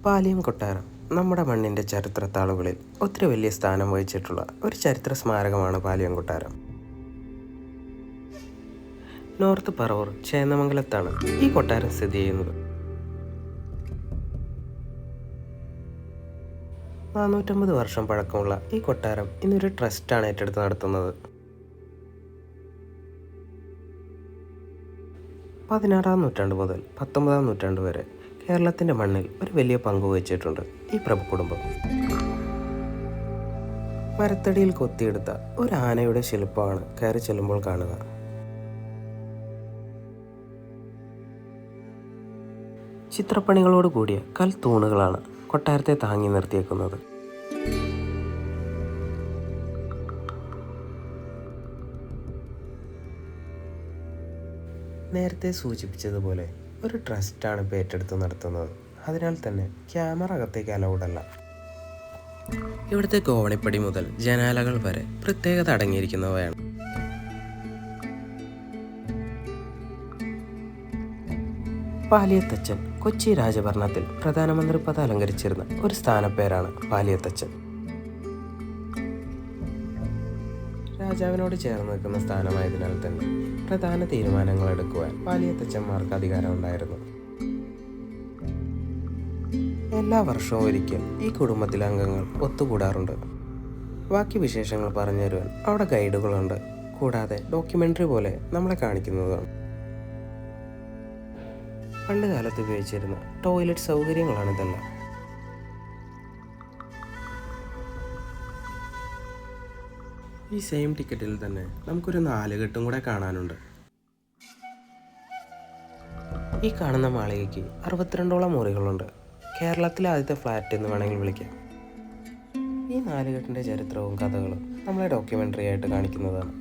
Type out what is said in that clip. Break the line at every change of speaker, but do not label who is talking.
പാലിയം കൊട്ടാരം നമ്മുടെ മണ്ണിൻ്റെ ചരിത്രത്താളുകളിൽ ഒത്തിരി വലിയ സ്ഥാനം വഹിച്ചിട്ടുള്ള ഒരു ചരിത്ര സ്മാരകമാണ് പാലിയം കൊട്ടാരം. നോർത്ത് പറവൂർ ചേന്നമംഗലത്താണ് ഈ കൊട്ടാരം സ്ഥിതി ചെയ്യുന്നത്. 450 വർഷം പഴക്കമുള്ള ഈ കൊട്ടാരം ഇന്നൊരു ട്രസ്റ്റാണ് ഏറ്റെടുത്ത് നടത്തുന്നത്. 16-ാം നൂറ്റാണ്ട് മുതൽ 19-ാം നൂറ്റാണ്ട് വരെ കേരളത്തിൻ്റെ മണ്ണിൽ ഒരു വലിയ പങ്ക് വഹിച്ചിട്ടുണ്ട് ഈ പ്രഭു കുടുംബം. മരത്തടിയിൽ കൊത്തിയെടുത്ത ഒരു ആനയുടെ ശില്പമാണ് കയറി ചെല്ലുമ്പോൾ കാണുക. ചിത്രപ്പണികളോട് കൂടിയ കൽത്തൂണുകളാണ് കൊട്ടാരത്തെ താങ്ങി നിർത്തിയേക്കുന്നത്. നേരത്തെ സൂചിപ്പിച്ചതുപോലെ ഒരു ട്രസ്റ്റാണ് ഇപ്പോൾ ഏറ്റെടുത്ത് നടത്തുന്നത്. അതിനാൽ തന്നെ ക്യാമറ അകത്തേക്ക് അലൗഡ് അല്ല. ഇവിടുത്തെ കോവണിപ്പടി മുതൽ ജനാലകൾ വരെ പ്രത്യേകത അടങ്ങിയിരിക്കുന്നവയാണ്. പാലിയത്തച്ഛൻ കൊച്ചി രാജഭരണത്തിൽ പ്രധാനമന്ത്രി പദം അലങ്കരിച്ചിരുന്ന ഒരു സ്ഥാനപ്പേരാണ് പാലിയത്തച്ഛൻ. രാജാവിനോട് ചേർന്ന് നിൽക്കുന്ന സ്ഥാനമായതിനാൽ തന്നെ പ്രധാന തീരുമാനങ്ങൾ എടുക്കുവാൻ പാലിയത്തച്ഛന്മാർക്ക് അധികാരമുണ്ടായിരുന്നു. എല്ലാ വർഷവും ഒരിക്കൽ ഈ കുടുംബത്തിലെ അംഗങ്ങൾ ഒത്തുകൂടാറുണ്ട്. ബാക്കി വിശേഷങ്ങൾ പറഞ്ഞു തരുവാൻ അവിടെ ഗൈഡുകളുണ്ട്. കൂടാതെ ഡോക്യുമെൻ്ററി പോലെ നമ്മളെ കാണിക്കുന്നതാണ്. പണ്ട് കാലത്ത് ഉപയോഗിച്ചിരുന്ന ടോയ്ലറ്റ് സൗകര്യങ്ങളാണ് ഇതെല്ലാം. ഈ സെയിം ടിക്കറ്റിൽ തന്നെ നമുക്കൊരു 4 കെട്ടും കൂടെ കാണാനുണ്ട്. ഈ കാണുന്ന മാളികയ്ക്ക് 62ഓളം മുറികളുണ്ട്. കേരളത്തിലെ ആദ്യത്തെ ഫ്ലാറ്റ് എന്ന് വേണമെങ്കിൽ വിളിക്കാം. ഈ 4 കെട്ടിൻ്റെ ചരിത്രവും കഥകളും നമ്മളെ ഡോക്യുമെൻ്ററി ആയിട്ട് കാണിക്കുന്നതാണ്.